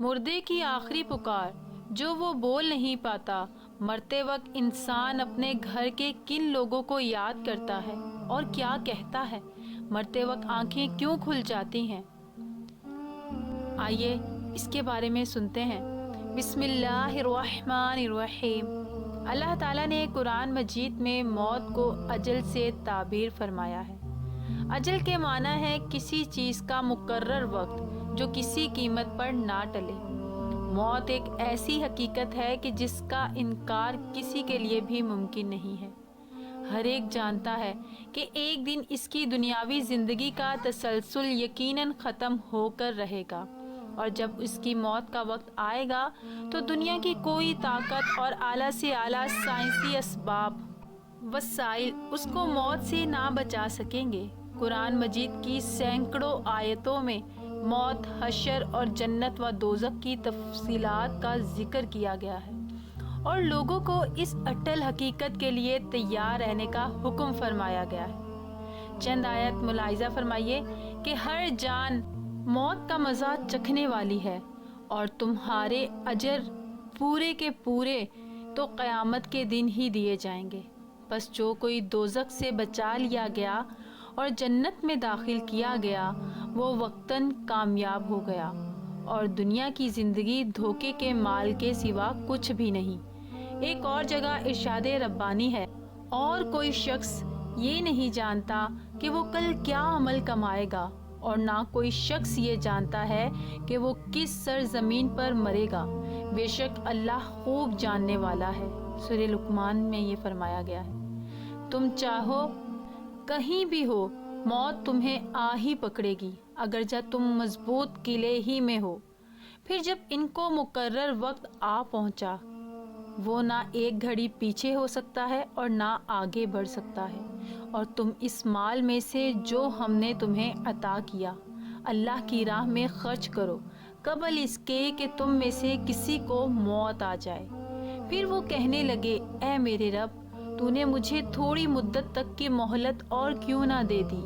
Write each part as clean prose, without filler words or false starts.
مردے کی آخری پکار جو وہ بول نہیں پاتا۔ مرتے وقت انسان اپنے گھر کے کن لوگوں کو یاد کرتا ہے اور کیا کہتا ہے؟ مرتے وقت آنکھیں کیوں کھل جاتی ہیں؟ آئیے اس کے بارے میں سنتے ہیں۔ بسم اللہ الرحمن الرحیم۔ اللہ تعالیٰ نے قرآن مجید میں موت کو اجل سے تعبیر فرمایا ہے۔ اجل کے معنی ہے کسی چیز کا مقرر وقت جو کسی قیمت پر نہ ٹلے۔ موت ایک ایسی حقیقت ہے کہ جس کا انکار کسی کے لیے بھی ممکن نہیں ہے۔ ہر ایک جانتا ہے کہ ایک دن اس کی دنیاوی زندگی کا تسلسل یقیناً ختم ہو کر رہے گا، اور جب اس کی موت کا وقت آئے گا تو دنیا کی کوئی طاقت اور اعلیٰ سے اعلیٰ سائنسی اسباب وسائل اس کو موت سے نہ بچا سکیں گے۔ قرآن مجید کی سینکڑوں آیتوں میں موت، حشر اور جنت و دوزخ کی تفصیلات کا ذکر کیا گیا ہے، اور لوگوں کو اس اٹل حقیقت کے لیے تیار رہنے کا حکم فرمایا گیا ہے۔ چند آیت ملاحظہ فرمائیے کہ ہر جان موت کا مزہ چکھنے والی ہے، اور تمہارے اجر پورے کے پورے تو قیامت کے دن ہی دیے جائیں گے۔ بس جو کوئی دوزخ سے بچا لیا گیا اور جنت میں داخل کیا گیا وہ وقتاً کامیاب ہو گیا، اور دنیا کی زندگی دھوکے کے مال کے سوا کچھ بھی نہیں۔ ایک اور جگہ ارشاد ربانی ہے، اور کوئی شخص یہ نہیں جانتا کہ وہ کل کیا عمل کمائے گا، اور نہ کوئی شخص یہ جانتا ہے کہ وہ کس سرزمین پر مرے گا، بے شک اللہ خوب جاننے والا ہے۔ سورہ لقمان میں یہ فرمایا گیا ہے۔ تم چاہو کہیں بھی ہو، موت تمہیں آ ہی پکڑے گی، اگرچہ تم مضبوط قلعے ہی میں ہو۔ پھر جب ان کو مقرر وقت آ پہنچا، وہ نہ ایک گھڑی پیچھے ہو سکتا ہے اور نہ آگے بڑھ سکتا ہے۔ اور تم اس مال میں سے جو ہم نے تمہیں عطا کیا اللہ کی راہ میں خرچ کرو، قبل اس کے کہ تم میں سے کسی کو موت آ جائے۔ پھر وہ کہنے لگے، اے میرے رب، تو نے مجھے تھوڑی مدت تک کی مہلت اور کیوں نہ دے دی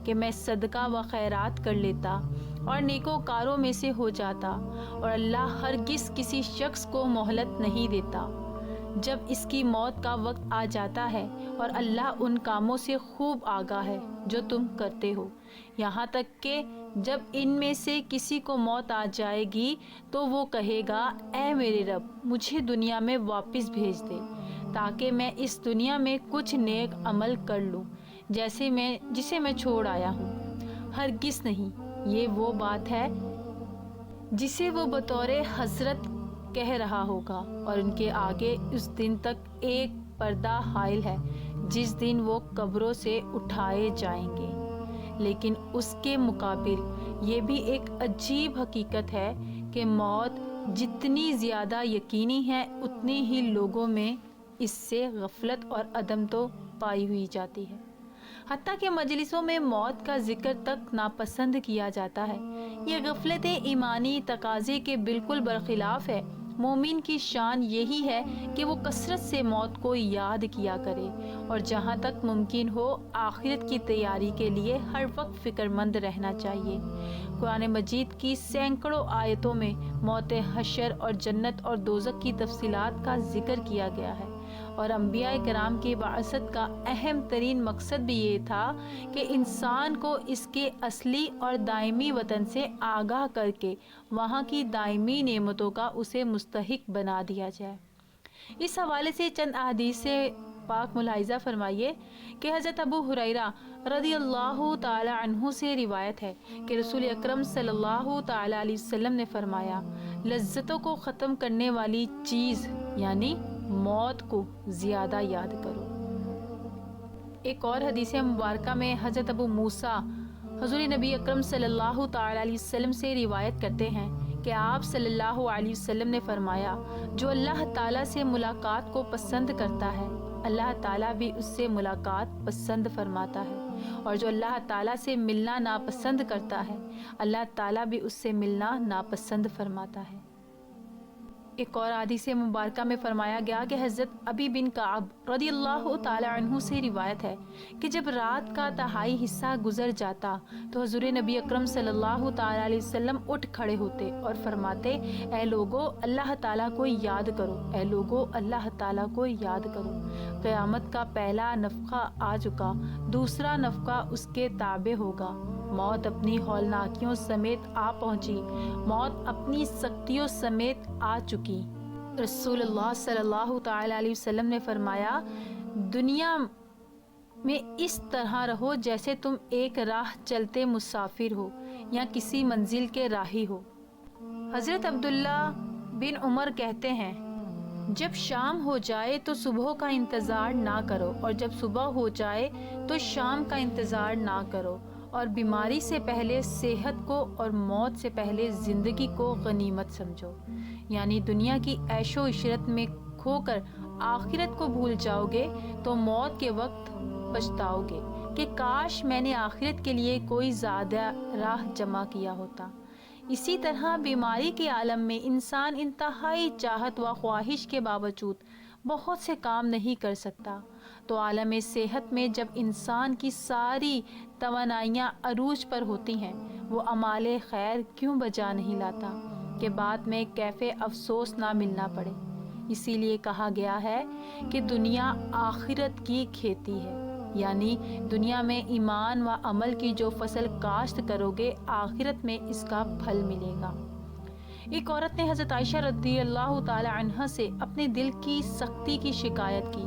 کہ میں صدقہ و خیرات کر لیتا اور نیکوکاروں میں سے ہو جاتا۔ اور اللہ ہرگز کسی شخص کو مہلت نہیں دیتا جب اس کی موت کا وقت آ جاتا ہے، اور اللہ ان کاموں سے خوب آگاہ ہے جو تم کرتے ہو۔ یہاں تک کہ جب ان میں سے کسی کو موت آ جائے گی تو وہ کہے گا، اے میرے رب، مجھے دنیا میں واپس بھیج دے تاکہ میں اس دنیا میں کچھ نیک عمل کر لوں جسے میں چھوڑ آیا ہوں۔ ہرگز نہیں، یہ وہ بات ہے جسے وہ بطور حسرت کہہ رہا ہوگا، اور ان کے آگے اس دن تک ایک پردہ حائل ہے جس دن وہ قبروں سے اٹھائے جائیں گے۔ لیکن اس کے مقابل یہ بھی ایک عجیب حقیقت ہے کہ موت جتنی زیادہ یقینی ہے اتنی ہی لوگوں میں اس سے غفلت اور عدم تو پائی ہوئی جاتی ہے۔ حتیٰ کہ مجلسوں میں موت کا ذکر تک ناپسند کیا جاتا ہے۔ یہ غفلت ایمانی تقاضے کے بالکل برخلاف ہے۔ مومن کی شان یہی ہے کہ وہ کثرت سے موت کو یاد کیا کرے، اور جہاں تک ممکن ہو آخرت کی تیاری کے لیے ہر وقت فکر مند رہنا چاہیے۔ قرآن مجید کی سینکڑوں آیتوں میں موت، حشر اور جنت اور دوزخ کی تفصیلات کا ذکر کیا گیا ہے، اور انبیاء کرام کی بعثت کا اہم ترین مقصد بھی یہ تھا کہ انسان کو اس کے اصلی اور دائمی وطن سے آگاہ کر کے وہاں کی دائمی نعمتوں کا اسے مستحق بنا دیا جائے۔ اس حوالے سے چند احادیث پاک ملاحظہ فرمائیے کہ حضرت ابو ہریرہ رضی اللہ تعالی عنہ سے روایت ہے کہ رسول اکرم صلی اللہ تعالی علیہ وسلم نے فرمایا، لذتوں کو ختم کرنے والی چیز یعنی موت کو زیادہ یاد کرو۔ ایک اور حدیث مبارکہ میں حضرت ابو موسیٰ حضور نبی اکرم صلی اللہ تعالی علیہ وسلم سے روایت کرتے ہیں کہ آپ صلی اللہ علیہ وسلم نے فرمایا، جو اللہ تعالیٰ سے ملاقات کو پسند کرتا ہے اللہ تعالیٰ بھی اس سے ملاقات پسند فرماتا ہے، اور جو اللہ تعالیٰ سے ملنا ناپسند کرتا ہے اللہ تعالیٰ بھی اس سے ملنا ناپسند فرماتا ہے۔ ایک اور حدیث مبارکہ میں فرمایا گیا کہ حضرت ابی بن کعب رضی اللہ تعالی عنہ سے روایت ہے کہ جب رات کا تہائی حصہ گزر جاتا تو حضور نبی اکرم صلی اللہ تعالی علیہ وسلم اٹھ کھڑے ہوتے اور فرماتے، اے لوگو اللہ تعالیٰ کو یاد کرو، اے لوگو اللہ تعالیٰ کو یاد کرو۔ قیامت کا پہلا نفخہ آ چکا، دوسرا نفخہ اس کے تابع ہوگا۔ موت اپنی ہولناکیوں سمیت آ پہنچی، موت اپنی سختیوں سمیت آ چکی۔ رسول اللہ صلی اللہ تعالی علیہ وسلم نے فرمایا، دنیا میں اس طرح رہو جیسے تم ایک راہ چلتے مسافر ہو یا کسی منزل کے راہی ہو۔ حضرت عبداللہ بن عمر کہتے ہیں، جب شام ہو جائے تو صبح کا انتظار نہ کرو، اور جب صبح ہو جائے تو شام کا انتظار نہ کرو، اور بیماری سے پہلے صحت کو اور موت سے پہلے زندگی کو غنیمت سمجھو۔ یعنی دنیا کی عیش و عشرت میں کھو کر آخرت کو بھول جاؤ گے تو موت کے وقت پچھتاؤ گے کہ کاش میں نے آخرت کے لیے کوئی زیادہ راہ جمع کیا ہوتا۔ اسی طرح بیماری کے عالم میں انسان انتہائی چاہت و خواہش کے باوجود بہت سے کام نہیں کر سکتا، تو عالم صحت میں جب انسان کی ساری توانائیاں عروج پر ہوتی ہیں، وہ اعمال خیر کیوں بجا نہیں لاتا کہ بعد میں کیف افسوس نہ ملنا پڑے۔ اسی لیے کہا گیا ہے کہ دنیا آخرت کی کھیتی ہے، یعنی دنیا میں ایمان و عمل کی جو فصل کاشت کرو گے، آخرت میں اس کا پھل ملے گا۔ ایک عورت نے حضرت عائشہ رضی اللہ تعالی عنہ سے اپنے دل کی سختی کی شکایت کی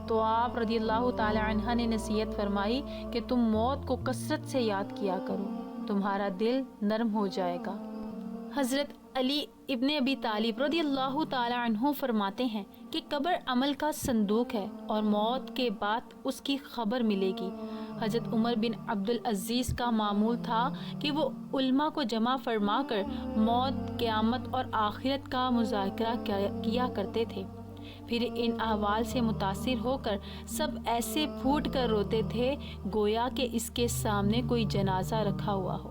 تو آپ رضی اللہ تعالی عنہ نے نصیحت فرمائی کہ تم موت کو کثرت سے یاد کیا کرو، تمہارا دل نرم ہو جائے گا۔ حضرت علی ابن ابی طالب رضی اللہ تعالی عنہ فرماتے ہیں کہ قبر عمل کا صندوق ہے اور موت کے بعد اس کی خبر ملے گی۔ حضرت عمر بن عبدالعزیز کا معمول تھا کہ وہ علماء کو جمع فرما کر موت، قیامت اور آخرت کا مذاکرہ کیا کرتے تھے۔ پھر ان احوال سے متاثر ہو کر سب ایسے پھوٹ کر روتے تھے گویا کہ اس کے سامنے کوئی جنازہ رکھا ہوا ہو۔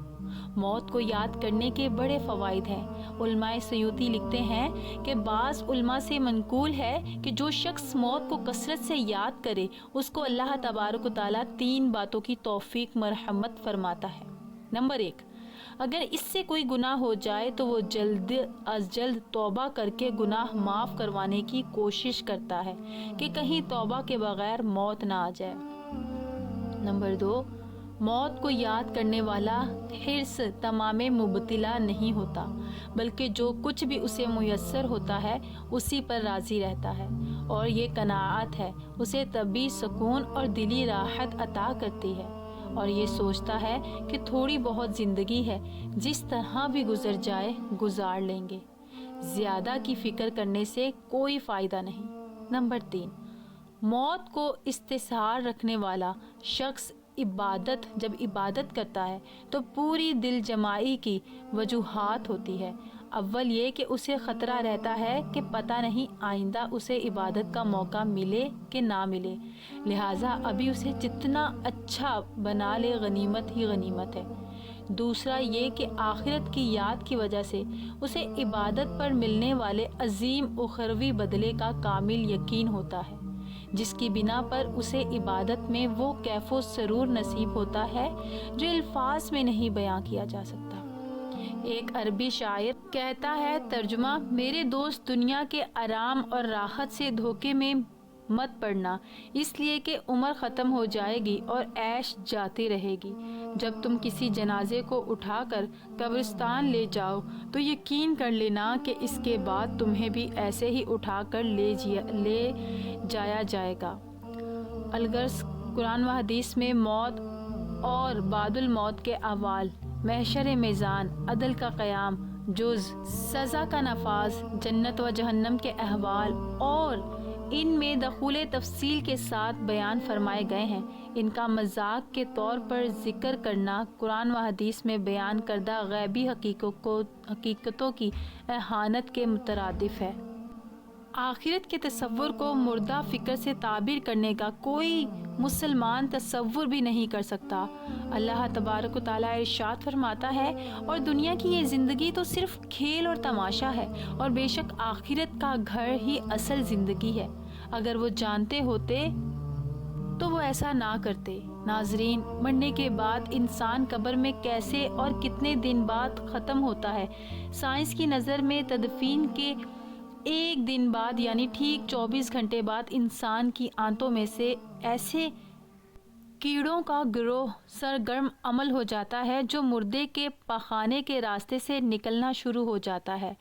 موت کو یاد کرنے کے بڑے فوائد ہیں۔ علماء سیوطی لکھتے ہیں کہ بعض علماء سے منقول ہے کہ جو شخص موت کو کثرت سے یاد کرے اس کو اللہ تبارک و تعالیٰ 3 باتوں کی توفیق مرحمت فرماتا ہے۔ نمبر 1، اگر اس سے کوئی گناہ ہو جائے تو وہ جلد از جلد توبہ کر کے گناہ معاف کروانے کی کوشش کرتا ہے کہ کہیں توبہ کے بغیر موت نہ آ جائے۔ نمبر 2، موت کو یاد کرنے والا حرص تمام مبتلا نہیں ہوتا، بلکہ جو کچھ بھی اسے میسر ہوتا ہے اسی پر راضی رہتا ہے، اور یہ قناعت ہے اسے طبعی سکون اور دلی راحت عطا کرتی ہے، اور یہ سوچتا ہے کہ تھوڑی بہت زندگی ہے، جس طرح بھی گزر جائے گزار لیں گے، زیادہ کی فکر کرنے سے کوئی فائدہ نہیں۔ نمبر 3، موت کو استحصال رکھنے والا شخص جب عبادت کرتا ہے تو پوری دل جمائی کی وجوہات ہوتی ہے۔ اول یہ کہ اسے خطرہ رہتا ہے کہ پتہ نہیں آئندہ اسے عبادت کا موقع ملے کہ نہ ملے، لہٰذا ابھی اسے جتنا اچھا بنا لے غنیمت ہی غنیمت ہے۔ دوسرا یہ کہ آخرت کی یاد کی وجہ سے اسے عبادت پر ملنے والے عظیم اخروی بدلے کا کامل یقین ہوتا ہے، جس کی بنا پر اسے عبادت میں وہ کیف و سرور نصیب ہوتا ہے جو الفاظ میں نہیں بیان کیا جا سکتا۔ ایک عربی شاعر کہتا ہے، ترجمہ: میرے دوست، دنیا کے آرام اور راحت سے دھوکے میں مت پڑنا، اس لیے کہ عمر ختم ہو جائے گی اور عیش جاتی رہے گی۔ جب تم کسی جنازے کو اٹھا کر قبرستان لے جاؤ تو یقین کر لینا کہ اس کے بعد تمہیں بھی ایسے ہی اٹھا کر لے جایا جائے گا۔ الغرض قرآن و حدیث میں موت اور بعد الموت کے احوال، محشر میزان، عدل کا قیام، جز سزا کا نفاذ، جنت و جہنم کے احوال اور ان میں دخول تفصیل کے ساتھ بیان فرمائے گئے ہیں۔ ان کا مذاق کے طور پر ذکر کرنا قرآن و حدیث میں بیان کردہ غیبی حقیقتوں کی احانت کے مترادف ہے۔ آخرت کے تصور کو مردہ فکر سے تعبیر کرنے کا کوئی مسلمان تصور بھی نہیں کر سکتا۔ اللہ تبارک و تعالیٰ ارشاد فرماتا ہے، اور دنیا کی یہ زندگی تو صرف کھیل اور تماشا ہے، اور بے شک آخرت کا گھر ہی اصل زندگی ہے۔ اگر وہ جانتے ہوتے تو وہ ایسا نہ کرتے۔ ناظرین، مرنے کے بعد انسان قبر میں کیسے اور کتنے دن بعد ختم ہوتا ہے؟ سائنس کی نظر میں تدفین کے ایک دن بعد یعنی ٹھیک 24 گھنٹے بعد انسان کی آنتوں میں سے ایسے کیڑوں کا گروہ سرگرم عمل ہو جاتا ہے جو مردے کے پاخانے کے راستے سے نکلنا شروع ہو جاتا ہے۔